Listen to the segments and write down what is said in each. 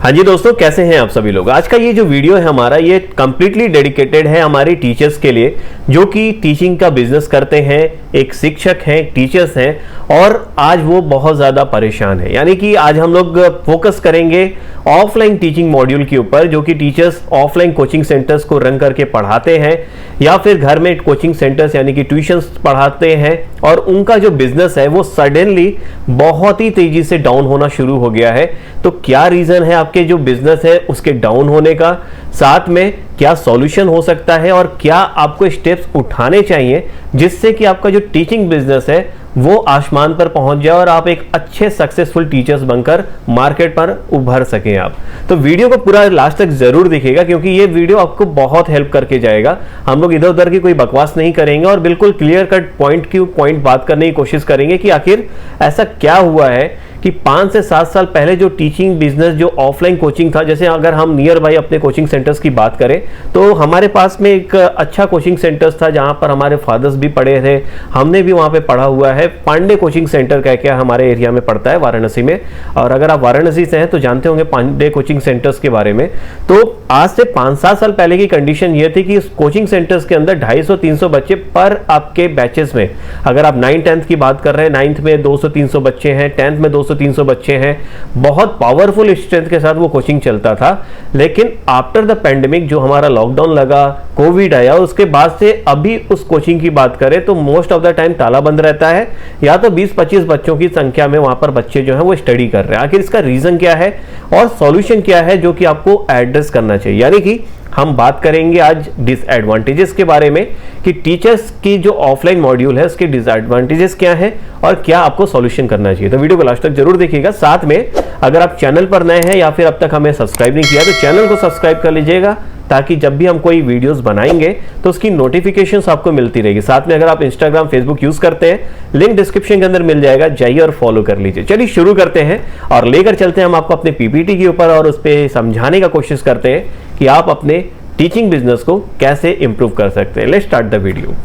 हाँ जी दोस्तों, कैसे हैं आप सभी लोग। आज का ये जो वीडियो है हमारा, ये कंप्लीटली डेडिकेटेड है हमारे टीचर्स के लिए जो कि टीचिंग का बिजनेस करते हैं, एक शिक्षक हैं, टीचर्स हैं और आज वो बहुत ज़्यादा परेशान है। यानी कि आज हम लोग फोकस करेंगे ऑफलाइन टीचिंग मॉड्यूल के ऊपर, जो कि टीचर्स ऑफलाइन कोचिंग सेंटर्स को रन करके पढ़ाते हैं या फिर घर में कोचिंग सेंटर्स यानी कि ट्यूशंस पढ़ाते हैं और उनका जो बिजनेस है वो सडनली बहुत ही तेजी से डाउन होना शुरू हो गया है। तो क्या रीज़न है आपके जो बिजनेस है उसके डाउन होने का, साथ में क्या सॉल्यूशन हो सकता है और क्या आपको स्टेप्स उठाने चाहिए जिससे कि आपका जो टीचिंग बिजनेस है वो आसमान पर पहुंच जाए और आप एक अच्छे सक्सेसफुल टीचर्स बनकर मार्केट पर उभर सकें आप। तो वीडियो को पूरा लास्ट तक जरूर देखिएगा क्योंकि ये वीडियो आपको बहुत हेल्प करके जाएगा। हम लोग इधर उधर की कोई बकवास नहीं करेंगे और बिल्कुल क्लियर कट पॉइंट बात करने की कोशिश करेंगे कि आखिर ऐसा क्या हुआ है कि 5 से 7 साल पहले जो टीचिंग बिजनेस जो ऑफलाइन कोचिंग था, जैसे अगर हम नियर बाई अपने कोचिंग सेंटर्स की बात करें तो हमारे पास में एक अच्छा कोचिंग सेंटर्स था जहां पर हमारे फादर्स भी पढ़े थे, हमने भी वहां पे पढ़ा हुआ है। पांडे कोचिंग सेंटर कह के हमारे एरिया में पड़ता है वाराणसी में, और अगर आप वाराणसी से हैं तो जानते होंगे पांडे कोचिंग सेंटर्स के बारे में। तो आज से 5-7 साल पहले की कंडीशन ये थी कि इस कोचिंग सेंटर्स के अंदर 250-300 बच्चे पर आपके बैचेस में, अगर आप 9th-10th की बात कर रहे हैं, 9th में 200-300 बच्चे हैं, 10th में 200-300 बच्चे हैं, बहुत पावरफुल स्ट्रेंथ के साथ वो कोचिंग चलता था। लेकिन आफ्टर द पेंडेमिक जो हमारा लॉकडाउन लगा, कोविड आया, उसके बाद से अभी उस कोचिंग की बात करें तो मोस्ट ऑफ द टाइम ताला बंद रहता है या तो 20-25 बच्चों की संख्या में वहां पर बच्चे जो हैं वो स्टडी कर रहे हैं। आखिर इसका रीजन क्या है और सॉल्यूशन क्या है जो कि आपको एड्रेस करना चाहिए। यानी कि हम बात करेंगे आज डिसएडवांटेजेस के बारे में कि टीचर्स की जो ऑफलाइन मॉड्यूल है उसके डिसएडवांटेजेस क्या है और क्या आपको सॉल्यूशन करना चाहिए। तो वीडियो को लास्ट तक जरूर देखिएगा। साथ में अगर आप चैनल पर नए हैं या फिर अब तक हमें सब्सक्राइब नहीं किया तो चैनल को सब्सक्राइब कर लीजिएगा ताकि जब भी हम कोई वीडियोस बनाएंगे तो उसकी नोटिफिकेशंस आपको मिलती रहेगी। साथ में अगर आप इंस्टाग्राम, फेसबुक यूज करते हैं, लिंक डिस्क्रिप्शन के अंदर मिल जाएगा, जाइए और फॉलो कर लीजिए। चलिए शुरू करते हैं और लेकर चलते हैं हम आपको अपने पीपीटी के ऊपर और उस पर समझाने का कोशिश करते हैं कि आप अपने टीचिंग बिजनेस को कैसे इंप्रूव कर सकते हैं। Let's start the video.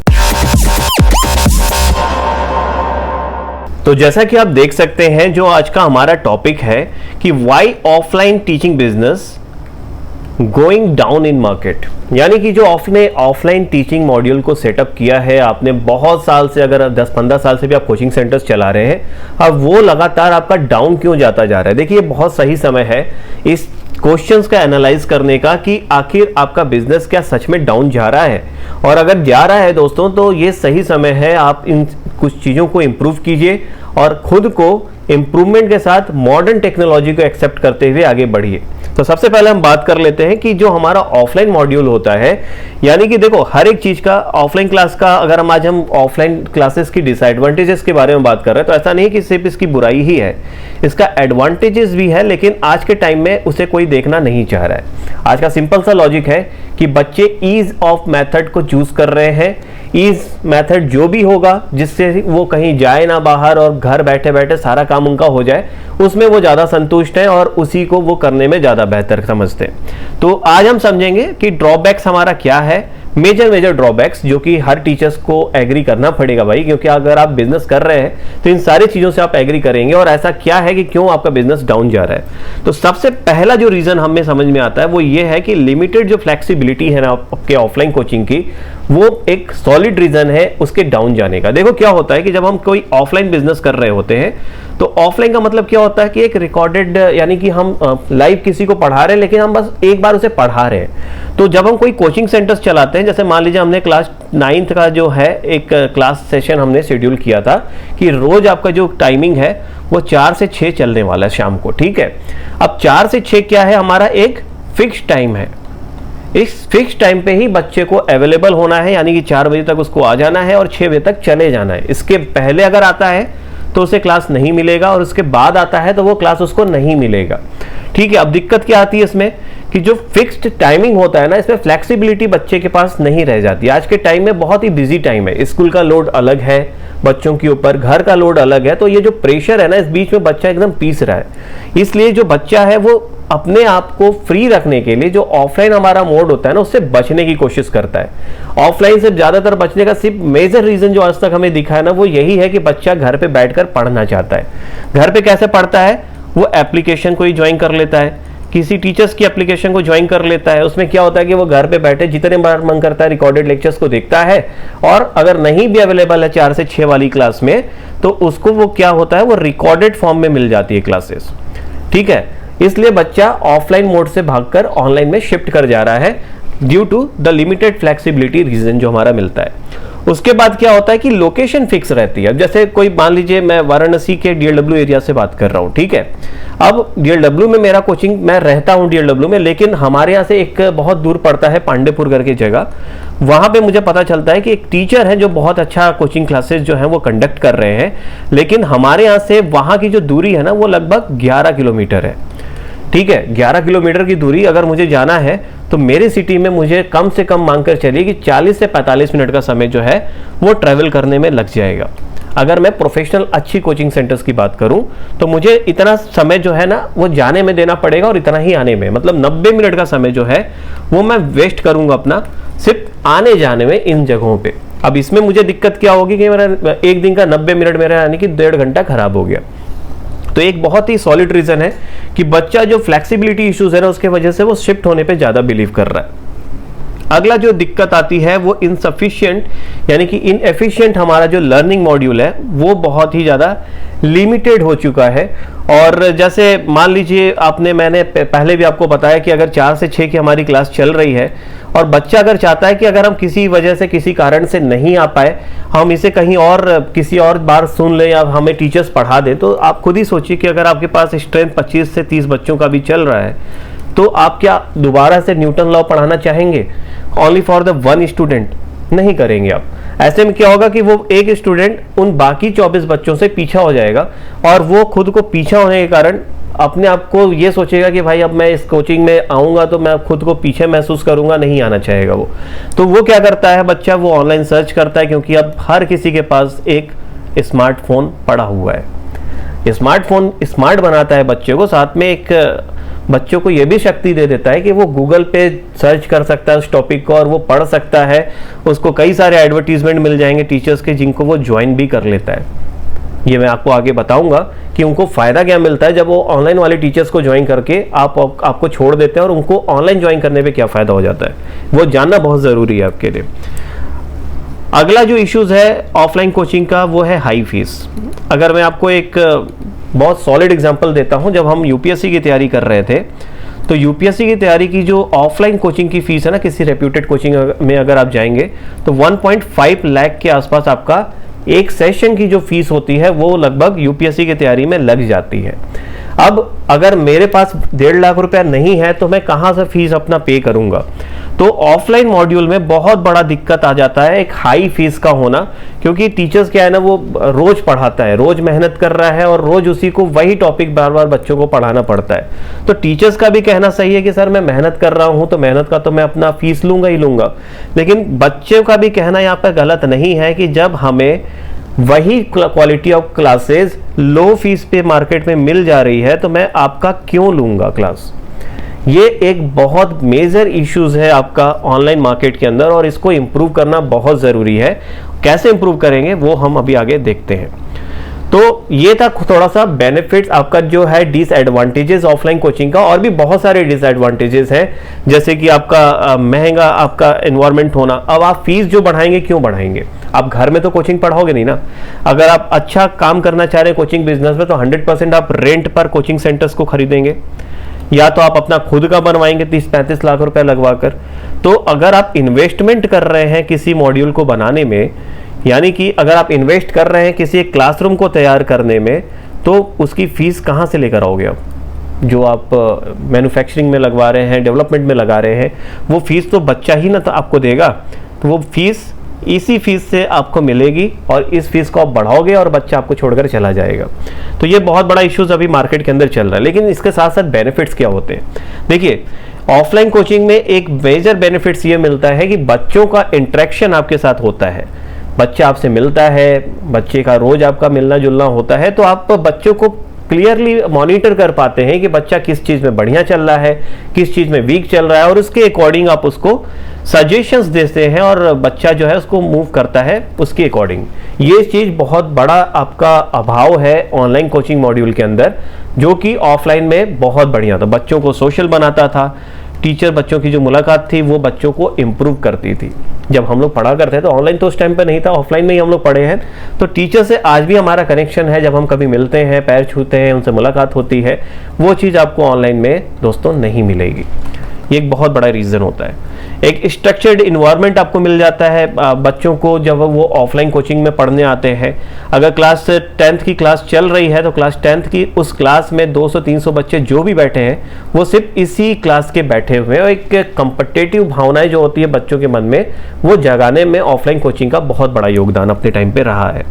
तो जैसा कि आप देख सकते हैं जो आज का हमारा टॉपिक है कि why offline teaching business going down in market. यानी कि जो आपने ऑफलाइन टीचिंग मॉड्यूल को सेटअप किया है, आपने बहुत साल से, अगर 10-15 साल से भी आप कोचिंग सेंटर्स चला रहे हैं, अब वो लगातार आपका डाउन क्यों जाता जा रहा है। देखिए बहुत सही समय है इस क्वेश्चंस का एनालाइज करने का कि आखिर आपका बिजनेस क्या सच में डाउन जा रहा है, और अगर जा रहा है दोस्तों तो ये सही समय है आप इन कुछ चीज़ों को इम्प्रूव कीजिए और खुद को इम्प्रूवमेंट के साथ मॉडर्न टेक्नोलॉजी को एक्सेप्ट करते हुए आगे बढ़िए। तो सबसे पहले हम बात कर लेते हैं कि जो हमारा ऑफलाइन मॉड्यूल होता है, यानी कि देखो हर एक चीज का ऑफलाइन क्लास का, अगर हम ऑफलाइन क्लासेस की डिसएडवांटेजेस के बारे में बात कर रहे हैं तो ऐसा नहीं कि सिर्फ इसकी बुराई ही है, इसका एडवांटेजेस भी है, लेकिन आज के टाइम में उसे कोई देखना नहीं चाह रहा है। आज का सिंपल सा लॉजिक है कि बच्चे ईज ऑफ मेथड को चूज कर रहे हैं। ईज मेथड जो भी होगा जिससे वो कहीं जाए ना बाहर और घर बैठे बैठे सारा काम उनका हो जाए, उसमें वो ज्यादा संतुष्ट हैं और उसी को वो करने में ज्यादा बेहतर समझते हैं। तो आज हम समझेंगे कि ड्रॉबैक्स हमारा क्या है, मेजर ड्रॉबैक्स जो कि हर टीचर्स को एग्री करना पड़ेगा भाई, क्योंकि अगर आप बिजनेस कर रहे हैं तो इन सारी चीजों से आप एग्री करेंगे और ऐसा क्या है कि क्यों आपका बिजनेस डाउन जा रहा है। तो सबसे पहला जो रीजन हमें समझ में आता है वो ये है कि लिमिटेड जो फ्लेक्सिबिलिटी है ना आपके ऑफलाइन कोचिंग की, वो एक सॉलिड रीजन है उसके डाउन जाने का। देखो क्या होता है कि जब हम कोई ऑफलाइन बिजनेस कर रहे होते हैं तो ऑफलाइन का मतलब क्या होता है कि एक रिकॉर्डेड, यानी कि हम लाइव किसी को पढ़ा रहे हैं लेकिन हम बस एक बार उसे पढ़ा रहे हैं। तो जब हम कोई कोचिंग सेंटर्स चलाते हैं, जैसे मान लीजिए हमने क्लास 9th का जो है एक क्लास सेशन हमने शेड्यूल किया था कि रोज आपका जो टाइमिंग है वो 4 से 6 चलने वाला है शाम को, ठीक है। अब 4 से 6 क्या है, हमारा एक फिक्स टाइम है। इस फिक्स टाइम पे ही बच्चे को अवेलेबल होना है, यानी कि 4 बजे तक उसको आ जाना है और 6 बजे तक चले जाना है। इसके पहले अगर आता है तो उसे क्लास नहीं मिलेगा और उसके बाद आता है तो वो क्लास उसको नहीं मिलेगा, ठीक है। अब दिक्कत क्या आती है इसमें कि जो फिक्स्ड टाइमिंग होता है ना, इसमें फ्लेक्सिबिलिटी बच्चे के पास नहीं रह जाती। आज के टाइम में बहुत ही बिजी टाइम है, स्कूल का लोड अलग है बच्चों के ऊपर, घर का लोड अलग है, तो ये जो प्रेशर है ना, इस बीच में बच्चा एकदम पीस रहा है। इसलिए जो बच्चा है वो अपने आप को फ्री रखने के लिए जो ऑफलाइन हमारा मोड होता है ना, उससे बचने की कोशिश करता है। ऑफलाइन से ज्यादातर बचने का सिर्फ मेजर रीजन जो आज तक हमें दिखा है ना, वो यही है कि बच्चा घर पे बैठकर पढ़ना चाहता है। घर पे कैसे पढ़ता है, वो एप्लीकेशन कोई ज्वाइन कर लेता है, किसी टीचर्स की एप्लीकेशन को ज्वाइन कर लेता है, उसमें क्या होता है कि वो घर पे बैठे जितने बार मन करता है रिकॉर्डेड लेक्चर्स को देखता है, और अगर नहीं भी अवेलेबल है 4 से 6 वाली क्लास में, तो उसको वो क्या होता है, वो रिकॉर्डेड फॉर्म में मिल जाती है क्लासेस। ठीक है, इसलिए बच्चा ऑफलाइन मोड से भागकर ऑनलाइन में शिफ्ट कर जा रहा है due to the limited flexibility reason जो हमारा मिलता है। उसके बाद क्या होता है कि लोकेशन फिक्स रहती है। जैसे कोई मान लीजिए मैं वाराणसी के डीएलडब्ल्यू एरिया से बात कर रहा हूँ, ठीक है, अब डीएलडब्ल्यू में मेरा कोचिंग, मैं रहता हूँ डीएलडब्ल्यू में, लेकिन हमारे यहाँ से एक बहुत दूर पड़ता है पांडेपुर करके जगह, वहां पे मुझे पता चलता है कि एक टीचर है जो बहुत अच्छा कोचिंग क्लासेस जो है वो कंडक्ट कर रहे हैं, लेकिन हमारे यहाँ से वहां की जो दूरी है ना वो लगभग 11 किलोमीटर है। ठीक है, 11 किलोमीटर की दूरी अगर मुझे जाना है तो मेरे सिटी में मुझे कम से कम मांगकर चलिए कि 40 से 45 मिनट का समय जो है वो ट्रैवल करने में लग जाएगा। अगर मैं प्रोफेशनल अच्छी कोचिंग सेंटर्स की बात करूं तो मुझे इतना समय जो है ना वो जाने में देना पड़ेगा और इतना ही आने में, मतलब 90 मिनट का समय जो है वो मैं वेस्ट करूंगा अपना सिर्फ आने जाने में इन जगहों पे। अब इसमें मुझे दिक्कत क्या होगी कि मेरा एक दिन का 90 मिनट मेरा यानी कि 1.5 घंटा खराब हो गया। तो एक बहुत ही सॉलिड रीजन है कि बच्चा जो फ्लेक्सिबिलिटी इश्यूज है ना उसके वजह से वो शिफ्ट होने पे ज्यादा बिलीव कर रहा है। अगला जो दिक्कत आती है वो इनसफिशिएंट यानी कि इनएफिशिएंट हमारा जो लर्निंग मॉड्यूल है वो बहुत ही ज़्यादा लिमिटेड हो चुका है। और जैसे मान लीजिए मैंने पहले भी आपको बताया कि अगर 4 से 6 की हमारी क्लास चल रही है और बच्चा अगर चाहता है कि अगर हम किसी वजह से किसी कारण से नहीं आ पाए, हम इसे कहीं और किसी और बार सुन लें या हमें टीचर्स पढ़ा दें, तो आप खुद ही सोचिए कि अगर आपके पास स्ट्रेंथ 25 से 30 बच्चों का भी चल रहा है तो आप क्या दोबारा से न्यूटन लॉ पढ़ाना चाहेंगे only for the one student? नहीं करेंगे आप। ऐसे में क्या होगा कि वो एक स्टूडेंट उन बाकी 24 बच्चों से पीछा हो जाएगा और वो खुद को पीछा होने के कारण अपने आप को ये सोचेगा कि भाई अब मैं इस कोचिंग में आऊंगा तो मैं खुद को पीछे महसूस करूंगा, नहीं आना चाहेगा वो। तो वो क्या करता है बच्चा, वो ऑनलाइन सर्च करता है, क्योंकि अब हर किसी के पास एक स्मार्टफोन पड़ा हुआ है। स्मार्टफोन स्मार्ट बनाता है बच्चे को, साथ में एक बच्चों को यह भी शक्ति दे देता है कि वो गूगल पे सर्च कर सकता है उस टॉपिक को और वो पढ़ सकता है। उसको कई सारे एडवर्टीजमेंट मिल जाएंगे टीचर्स के जिनको वो ज्वाइन भी कर लेता है। ये मैं आपको आगे बताऊंगा कि उनको फायदा क्या मिलता है जब वो ऑनलाइन वाले टीचर्स को ज्वाइन करके आपको छोड़ देते हैं और उनको ऑनलाइन ज्वाइन करने पे क्या फायदा हो जाता है, वो जानना बहुत जरूरी है आपके लिए। अगला जो इश्यूज है ऑफलाइन कोचिंग का वो है हाई फीस। अगर मैं आपको एक बहुत सॉलिड एग्जांपल देता हूं, जब हम यूपीएससी की तैयारी कर रहे थे तो यूपीएससी की तैयारी की जो ऑफलाइन कोचिंग की फीस है ना, किसी रेप्यूटेड कोचिंग में अगर आप जाएंगे तो 1.5 लाख के आसपास आपका एक सेशन की जो फीस होती है वो लगभग यूपीएससी की तैयारी में लग जाती है। अब अगर मेरे पास 1.5 लाख रुपया नहीं है तो मैं कहां से फीस अपना पे करूंगा? तो ऑफलाइन मॉड्यूल में बहुत बड़ा दिक्कत आ जाता है एक हाई फीस का होना, क्योंकि टीचर्स क्या है ना वो रोज पढ़ाता है, रोज मेहनत कर रहा है और रोज उसी को वही टॉपिक बार बार बच्चों को पढ़ाना पड़ता है। तो टीचर्स का भी कहना सही है कि सर मैं मेहनत कर रहा हूं तो मेहनत का तो मैं अपना फीस लूंगा ही लूंगा, लेकिन बच्चों का भी कहना यहाँ पर गलत नहीं है कि जब हमें वही quality of classes low fees पे मार्केट में मिल जा रही है तो मैं आपका क्यों लूंगा क्लास? ये एक बहुत मेजर इश्यूज है आपका ऑनलाइन मार्केट के अंदर और इसको इंप्रूव करना बहुत जरूरी है। कैसे इंप्रूव करेंगे वो हम अभी आगे देखते हैं। तो ये था थोड़ा सा बेनिफिट्स आपका जो है डिसएडवांटेजेस ऑफलाइन कोचिंग का। और भी बहुत सारे डिसएडवांटेजेस हैं, जैसे कि आपका महंगा आपका एनवायरनमेंट होना। अब आप फीस जो बढ़ाएंगे, क्यों बढ़ाएंगे? आप घर में तो कोचिंग पढ़ाओगे नहीं ना। अगर आप अच्छा काम करना चाह रहे हैं कोचिंग बिजनेस में तो 100% आप रेंट पर कोचिंग सेंटर्स को खरीदेंगे, या तो आप अपना खुद का बनवाएंगे 30-35 लाख रुपए लगवाकर। तो अगर आप इन्वेस्टमेंट कर रहे हैं किसी मॉड्यूल को बनाने में, यानी कि अगर आप इन्वेस्ट कर रहे हैं किसी एक क्लासरूम को तैयार करने में, तो उसकी फीस कहाँ से लेकर आओगे आप? जो आप मैन्युफैक्चरिंग में लगवा रहे हैं, डेवलपमेंट में लगा रहे हैं, वो फीस तो बच्चा ही ना तो आपको देगा। तो वो फीस इसी फीस से आपको मिलेगी और इस फीस को आप बढ़ाओगे और बच्चा आपको छोड़कर चला जाएगा। तो ये बहुत बड़ा इश्यूज अभी मार्केट के अंदर चल रहा है। लेकिन इसके साथ साथ बेनिफिट्स क्या होते हैं? देखिए, ऑफलाइन कोचिंग में एक मेजर बेनिफिट्स ये मिलता है कि बच्चों का इंटरेक्शन आपके साथ होता है। बच्चा आपसे मिलता है, बच्चे का रोज आपका मिलना जुलना होता है, तो आप बच्चों को क्लियरली मॉनिटर कर पाते हैं कि बच्चा किस चीज में बढ़िया चल रहा है, किस चीज में वीक चल रहा है, और उसके अकॉर्डिंग आप उसको सजेशंस देते हैं और बच्चा जो है उसको मूव करता है उसके अकॉर्डिंग। ये चीज़ बहुत बड़ा आपका अभाव है ऑनलाइन कोचिंग मॉड्यूल के अंदर, जो कि ऑफलाइन में बहुत बढ़िया था। बच्चों को सोशल बनाता था, टीचर बच्चों की जो मुलाकात थी वो बच्चों को इम्प्रूव करती थी। जब हम लोग पढ़ा करते थे तो ऑनलाइन तो उस टाइम पे नहीं था, ऑफलाइन में ही हम लोग पढ़े हैं, तो टीचर से आज भी हमारा कनेक्शन है। जब हम कभी मिलते हैं, पैर छूते हैं, उनसे मुलाकात होती है, वो चीज़ आपको ऑनलाइन में दोस्तों नहीं मिलेगी। ये एक बहुत बड़ा रीज़न होता है। एक स्ट्रक्चर्ड इन्वायरमेंट आपको मिल जाता है बच्चों को जब वो ऑफलाइन कोचिंग में पढ़ने आते हैं। अगर क्लास 10th की क्लास चल रही है तो क्लास 10th की उस क्लास में 200-300 बच्चे जो भी बैठे हैं वो सिर्फ इसी क्लास के बैठे हुए हैं। और एक कॉम्पिटिटिव भावनाएं जो होती है बच्चों के मन में, वो जगाने में ऑफलाइन कोचिंग का बहुत बड़ा योगदान अपने टाइम पे रहा है।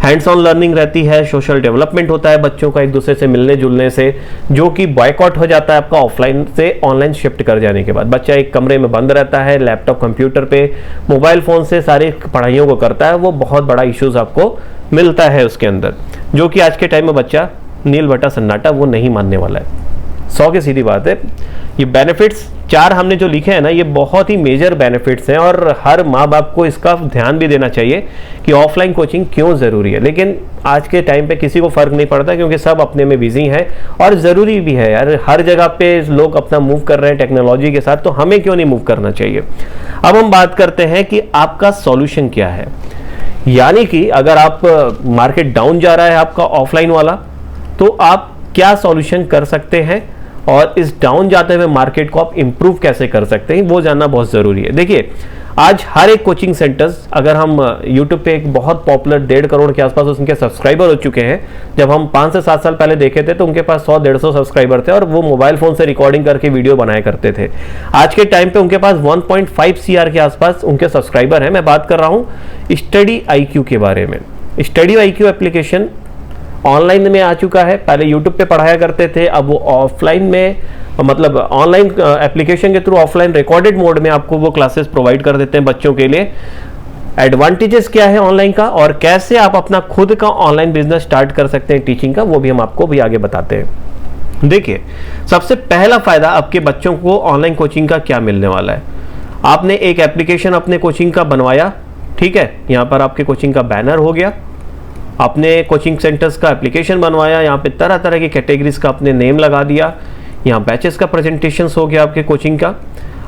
हैंड्स ऑन लर्निंग रहती है, सोशल डेवलपमेंट होता है बच्चों का एक दूसरे से मिलने जुलने से, जो कि बॉयकॉट हो जाता है आपका ऑफलाइन से ऑनलाइन शिफ्ट कर जाने के बाद। बच्चा एक कमरे में बंद रहता है, लैपटॉप कंप्यूटर पे मोबाइल फोन से सारी पढ़ाइयों को करता है, वो बहुत बड़ा इश्यूज आपको मिलता है उसके अंदर, जो कि आज के टाइम में बच्चा नील बटा सन्नाटा वो नहीं मानने वाला है। 100 की सीधी बात है। ये बेनिफिट्स 4 हमने जो लिखे हैं ना, ये बहुत ही मेजर बेनिफिट्स हैं और हर माँ बाप को इसका ध्यान भी देना चाहिए कि ऑफलाइन कोचिंग क्यों ज़रूरी है। लेकिन आज के टाइम पे किसी को फ़र्क नहीं पड़ता, क्योंकि सब अपने में बिजी हैं और ज़रूरी भी है यार। हर जगह पे लोग अपना मूव कर रहे हैं टेक्नोलॉजी के साथ, तो हमें क्यों नहीं मूव करना चाहिए। अब हम बात करते हैं कि आपका सॉल्यूशन क्या है। यानी कि अगर आप मार्केट डाउन जा रहा है आपका ऑफलाइन वाला, तो आप क्या सॉल्यूशन कर सकते हैं और इस डाउन जाते हुए मार्केट को आप इंप्रूव कैसे कर सकते हैं, वो जानना बहुत ज़रूरी है। देखिए, आज हर एक कोचिंग सेंटर्स, अगर हम YouTube पे एक बहुत पॉपुलर 1.5 करोड़ के आसपास उनके सब्सक्राइबर हो चुके हैं। जब हम 5 से 7 साल पहले देखे थे तो उनके पास 100-150 सब्सक्राइबर थे और वो मोबाइल फ़ोन से रिकॉर्डिंग करके वीडियो बनाया करते थे। आज के टाइम पे उनके पास 1.5 CR के आसपास उनके सब्सक्राइबर हैं। मैं बात कर रहा हूँ स्टडी IQ के बारे में। स्टडी IQ एप्लीकेशन ऑनलाइन में आ चुका है। पहले YouTube पे पढ़ाया करते थे, अब वो ऑफलाइन में, मतलब ऑनलाइन एप्लीकेशन के थ्रू ऑफलाइन रिकॉर्डेड मोड में आपको वो क्लासेस प्रोवाइड कर देते हैं बच्चों के लिए। एडवांटेजेस क्या है ऑनलाइन का और कैसे आप अपना खुद का ऑनलाइन बिजनेस स्टार्ट कर सकते हैं टीचिंग का, वो भी हम आपको भी आगे बताते हैं। देखिए, सबसे पहला फायदा आपके बच्चों को ऑनलाइन कोचिंग का क्या मिलने वाला है। आपने एक एप्लीकेशन अपने कोचिंग का बनवाया, ठीक है, यहाँ पर आपके कोचिंग का बैनर हो गया। आपने कोचिंग सेंटर्स का एप्लीकेशन बनवाया, यहाँ पे तरह तरह की कैटेगरीज का आपने नेम लगा दिया, यहाँ बैचेस का प्रेजेंटेशंस हो गया आपके कोचिंग का।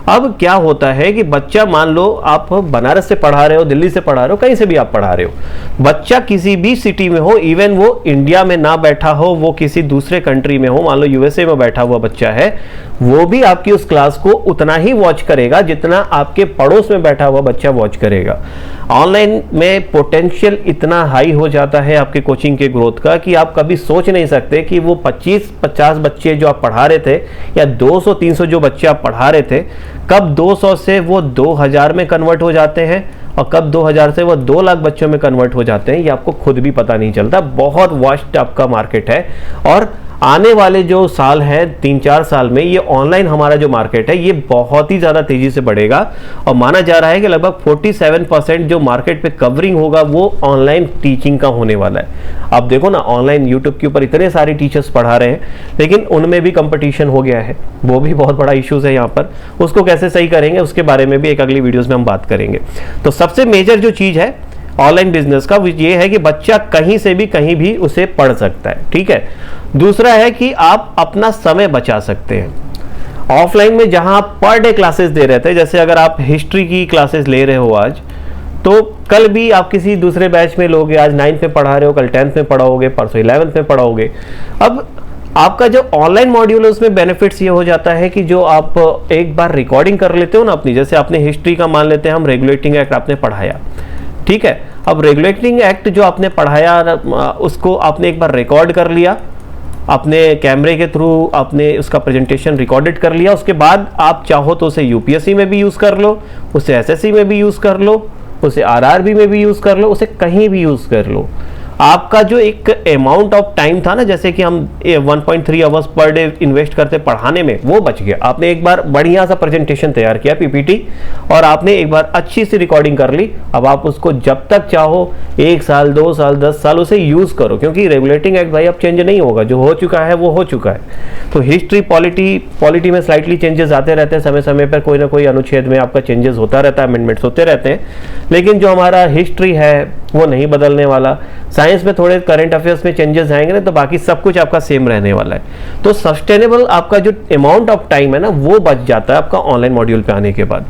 अब क्या होता है कि बच्चा, मान लो आप बनारस से पढ़ा रहे हो, दिल्ली से पढ़ा रहे हो, कहीं से भी आप पढ़ा रहे हो, बच्चा किसी भी सिटी में हो, इवन वो इंडिया में ना बैठा हो, वो किसी दूसरे कंट्री में हो, मान लो USA में बैठा हुआ बच्चा है, वो भी आपकी उस क्लास को उतना ही वॉच करेगा जितना आपके पड़ोस में बैठा हुआ बच्चा वॉच करेगा। ऑनलाइन में पोटेंशियल इतना हाई हो जाता है आपके कोचिंग के ग्रोथ का कि आप कभी सोच नहीं सकते कि वो 25-50 बच्चे जो आप पढ़ा रहे थे या 200-300 जो बच्चे आप पढ़ा रहे थे, कब 200 से वो 2000 में कन्वर्ट हो जाते हैं और कब 2000 से वो 2 लाख बच्चों में कन्वर्ट हो जाते हैं, ये आपको खुद भी पता नहीं चलता। बहुत वास्ट आपका मार्केट है और आने वाले जो साल है 3-4 साल में ये ऑनलाइन हमारा जो मार्केट है ये बहुत ही ज़्यादा तेज़ी से बढ़ेगा और माना जा रहा है कि लगभग 47% जो मार्केट पे कवरिंग होगा वो ऑनलाइन टीचिंग का होने वाला है। आप देखो ना, ऑनलाइन यूट्यूब के ऊपर इतने सारे टीचर्स पढ़ा रहे हैं, लेकिन उनमें भी कंपटीशन हो गया है, वो भी बहुत बड़ा इश्यूज़ है यहाँ पर। उसको कैसे सही करेंगे उसके बारे में भी एक अगली वीडियोज़ में हम बात करेंगे। तो सबसे मेजर जो चीज़ है ऑनलाइन बिजनेस का वो ये है कि बच्चा कहीं से भी कहीं भी उसे पढ़ सकता है, ठीक है। दूसरा है कि आप अपना समय बचा सकते हैं। ऑफलाइन में जहां आप पर डे क्लासेस दे रहे थे, jैसे अगर आप हिस्ट्री की क्लासेस ले रहे हो आज, तो कल भी आप किसी दूसरे बैच में लोगे, आज 9th में पढ़ा रहे हो, कल 10th में पढ़ाओगे, परसों 11th में पढ़ाओगे। अब आपका जो ऑनलाइन मॉड्यूल है उसमें बेनिफिट्स ये हो जाता है कि जो आप एक बार रिकॉर्डिंग कर लेते हो ना अपनी, जैसे आपने हिस्ट्री का मान लेते हैं हम, रेगुलेटिंग एक्ट आपने पढ़ाया, ठीक है। अब रेगुलेटिंग एक्ट जो आपने पढ़ाया उसको आपने एक बार रिकॉर्ड कर लिया, अपने कैमरे के थ्रू आपने उसका प्रेजेंटेशन रिकॉर्डेड कर लिया। उसके बाद आप चाहो तो उसे UPSC में भी यूज़ कर लो, उसे SSC में भी यूज़ कर लो, उसे RRB में भी यूज़ कर लो, उसे कहीं भी यूज़ कर लो। आपका जो एक अमाउंट ऑफ टाइम था ना, जैसे कि हम 1.3 आवर्स पर डे इन्वेस्ट करते पढ़ाने में, वो बच गया। आपने एक बार बढ़िया सा प्रेजेंटेशन तैयार किया पीपीटी, और आपने एक बार अच्छी सी रिकॉर्डिंग कर ली। अब आप उसको जब तक चाहो 1 साल 2 साल 10 साल उसे यूज करो, क्योंकि रेगुलेटिंग एक्ट भाई अब चेंज नहीं होगा। जो हो चुका है वो हो चुका है। तो हिस्ट्री पॉलिटी में स्लाइटली चेंजेस आते रहते हैं, समय समय पर कोई ना कोई अनुच्छेद में आपका चेंजेस होता रहता है, अमेंडमेंट्स होते रहते हैं, लेकिन जो हमारा हिस्ट्री है वो नहीं बदलने वाला। साइंस में थोड़े करंट अफेयर्स में चेंजेस आएंगे ना, तो बाकी सब कुछ आपका सेम रहने वाला है। तो सस्टेनेबल आपका जो अमाउंट ऑफ टाइम है ना, वो बच जाता है आपका ऑनलाइन मॉड्यूल पे आने के बाद।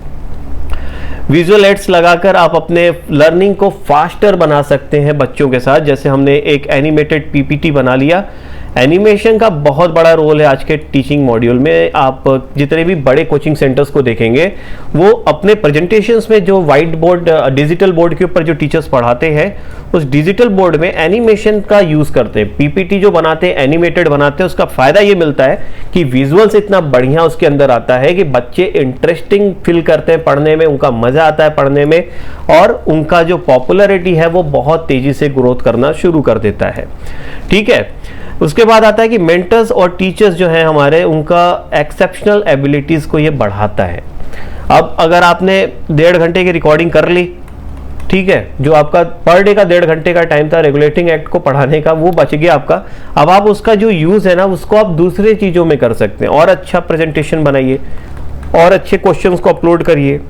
विजुअल एड्स लगाकर आप अपने लर्निंग को फास्टर बना सकते हैं बच्चों के साथ। जैसे हमने एक एनिमेटेड पीपीटी बना लिया। एनिमेशन का बहुत बड़ा रोल है आज के टीचिंग मॉड्यूल में। आप जितने भी बड़े कोचिंग सेंटर्स को देखेंगे, वो अपने प्रेजेंटेशंस में जो वाइट बोर्ड, डिजिटल बोर्ड के ऊपर जो टीचर्स पढ़ाते हैं, उस डिजिटल बोर्ड में एनिमेशन का यूज करते हैं। पीपीटी जो बनाते हैं, एनिमेटेड बनाते हैं, उसका फायदा ये मिलता है कि विजुअल्स इतना बढ़िया उसके अंदर आता है कि बच्चे इंटरेस्टिंग फील करते हैं पढ़ने में, उनका मजा आता है पढ़ने में, और उनका जो पॉपुलैरिटी है वो बहुत तेजी से ग्रोथ करना शुरू कर देता है। ठीक है, उसके बाद आता है कि मेंटर्स और टीचर्स जो हैं हमारे, उनका एक्सेप्शनल एबिलिटीज को ये बढ़ाता है। अब अगर आपने 1.5 घंटे की रिकॉर्डिंग कर ली, ठीक है, जो आपका पर डे का 1.5 घंटे का टाइम था रेगुलेटिंग एक्ट को पढ़ाने का, वो बच गया आपका। अब आप उसका जो यूज है ना, उसको आप दूसरे चीजों में कर सकते हैं। और अच्छा प्रेजेंटेशन बनाइए, और अच्छे क्वेश्चंस को अपलोड करिए,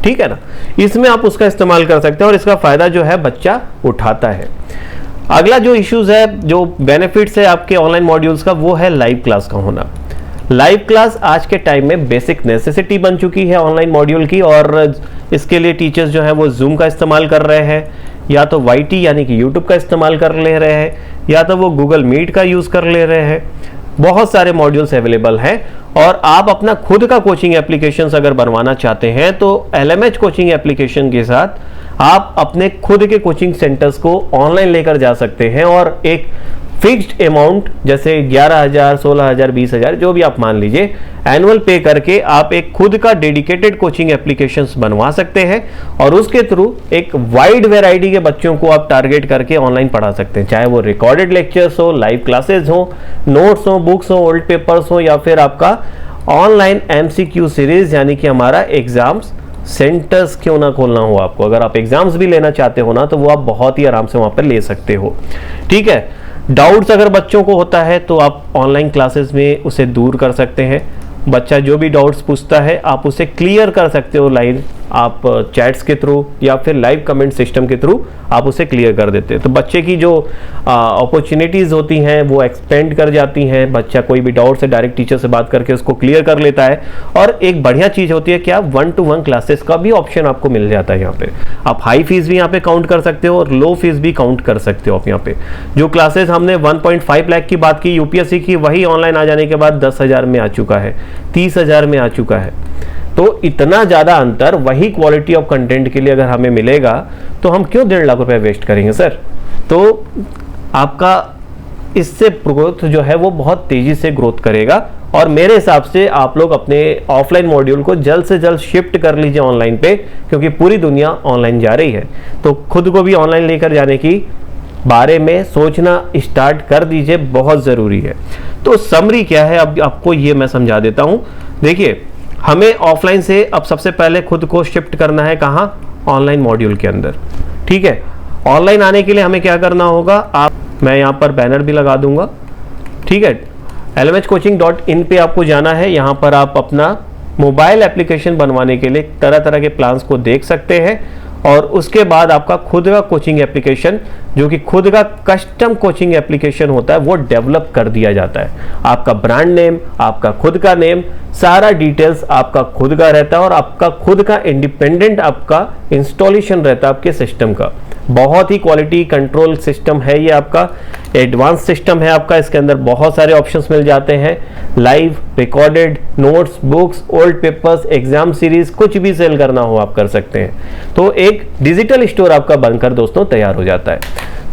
ठीक है ना, इसमें आप उसका इस्तेमाल कर सकते हैं, और इसका फायदा जो है बच्चा उठाता है। अगला जो इश्यूज है, जो बेनिफिट्स है आपके ऑनलाइन मॉड्यूल्स का, वो है लाइव क्लास का होना। लाइव क्लास आज के टाइम में बेसिक नेसेसिटी बन चुकी है ऑनलाइन मॉड्यूल की, और इसके लिए टीचर्स जो है वो जूम का इस्तेमाल कर रहे हैं, या तो वाईटी यानी कि यूट्यूब का इस्तेमाल कर ले रहे हैं, या तो वो गूगल मीट का यूज कर ले रहे हैं। बहुत सारे मॉड्यूल्स अवेलेबल हैं, और आप अपना खुद का कोचिंग एप्लीकेशन अगर बनवाना चाहते हैं तो LMH कोचिंग एप्लीकेशन के साथ आप अपने खुद के कोचिंग सेंटर्स को ऑनलाइन लेकर जा सकते हैं, और एक फिक्स्ड अमाउंट जैसे 11,000, 16,000, 20,000 जो भी आप मान लीजिए, एनुअल पे करके आप एक खुद का डेडिकेटेड कोचिंग एप्लीकेशंस बनवा सकते हैं, और उसके थ्रू एक वाइड वैरायटी के बच्चों को आप टारगेट करके ऑनलाइन पढ़ा सकते हैं। चाहे वो रिकॉर्डेड लेक्चर्स हो, लाइव क्लासेस हो, नोट्स हो, बुक्स हो, ओल्ड पेपर्स हो, या फिर आपका ऑनलाइन MCQ सीरीज, यानी कि हमारा एग्जाम्स सेंटर्स क्यों ना खोलना हो आपको। अगर आप एग्जाम्स भी लेना चाहते हो ना, तो वो आप बहुत ही आराम से वहां पर ले सकते हो। ठीक है, डाउट्स अगर बच्चों को होता है तो आप ऑनलाइन क्लासेस में उसे दूर कर सकते हैं। बच्चा जो भी डाउट्स पूछता है आप उसे क्लियर कर सकते हो लाइव, आप चैट्स के थ्रू या फिर लाइव कमेंट सिस्टम के थ्रू आप उसे क्लियर कर देते हैं। तो बच्चे की जो अपॉर्चुनिटीज़ होती हैं वो एक्सपेंड कर जाती हैं। बच्चा कोई भी डाउट से डायरेक्ट टीचर से बात करके उसको क्लियर कर लेता है। और एक बढ़िया चीज़ होती है कि आप 1-to-1 क्लासेस का भी ऑप्शन आपको मिल जाता है। यहाँ पे आप हाई फीस भी यहाँ पे काउंट कर सकते हो और लो फीस भी काउंट कर सकते हो। आप यहाँ पे जो क्लासेस हमने 1.5 लाख की बात की यूपीएससी की, वही ऑनलाइन आ जाने के बाद 10,000 में आ चुका है, 30,000 में आ चुका है। तो इतना ज़्यादा अंतर वही क्वालिटी ऑफ कंटेंट के लिए अगर हमें मिलेगा तो हम क्यों 1.5 लाख रुपए वेस्ट करेंगे सर। तो आपका इससे ग्रोथ जो है वो बहुत तेजी से ग्रोथ करेगा। और मेरे हिसाब से आप लोग अपने ऑफलाइन मॉड्यूल को जल्द से जल्द शिफ्ट कर लीजिए ऑनलाइन पे, क्योंकि पूरी दुनिया ऑनलाइन जा रही है। तो खुद को भी ऑनलाइन लेकर जाने की बारे में सोचना स्टार्ट कर दीजिए, बहुत ज़रूरी है। तो समरी क्या है अब आपको ये मैं समझा देता हूँ। देखिए, हमें ऑफलाइन से अब सबसे पहले खुद को शिफ्ट करना है कहाँ, ऑनलाइन मॉड्यूल के अंदर। ठीक है, ऑनलाइन आने के लिए हमें क्या करना होगा, मैं यहाँ पर बैनर भी लगा दूंगा। ठीक है, lmhcoaching.in पे आपको जाना है। यहाँ पर आप अपना मोबाइल एप्लीकेशन बनवाने के लिए तरह तरह के प्लान्स को देख सकते हैं। और उसके बाद आपका खुद का कोचिंग एप्लीकेशन, जो कि खुद का कस्टम कोचिंग एप्लीकेशन होता है, वो डेवलप कर दिया जाता है। आपका ब्रांड नेम, आपका खुद का नेम, सारा डिटेल्स आपका खुद का रहता है और आपका खुद का इंडिपेंडेंट आपका इंस्टॉलेशन रहता है आपके सिस्टम का। बहुत ही क्वालिटी कंट्रोल सिस्टम है ये, आपका एडवांस सिस्टम है आपका। इसके अंदर बहुत सारे ऑप्शंस मिल जाते हैं, live, recorded, notes, books, old papers, exam series, कुछ भी सेल करना हो आप कर सकते हैं। तो एक डिजिटल स्टोर आपका बनकर दोस्तों तैयार हो जाता है।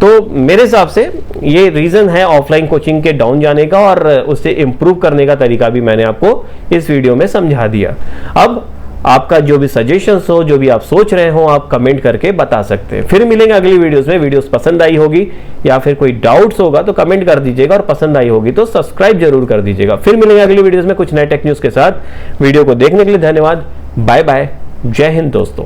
तो मेरे हिसाब से ये रीजन है ऑफलाइन कोचिंग के डाउन जाने का, और उसे इम्प्रूव करने का तरीका भी मैंने आपको इस वीडियो में समझा दिया। अब आपका जो भी सजेशंस हो, जो भी आप सोच रहे हो, आप कमेंट करके बता सकते हैं। फिर मिलेंगे अगली वीडियोस में। वीडियोस पसंद आई होगी या फिर कोई डाउट्स होगा तो कमेंट कर दीजिएगा, और पसंद आई होगी तो सब्सक्राइब जरूर कर दीजिएगा। फिर मिलेंगे अगली वीडियोस में कुछ नए टेक न्यूज के साथ। वीडियो को देखने के लिए धन्यवाद। Bye bye. जय हिंद दोस्तों।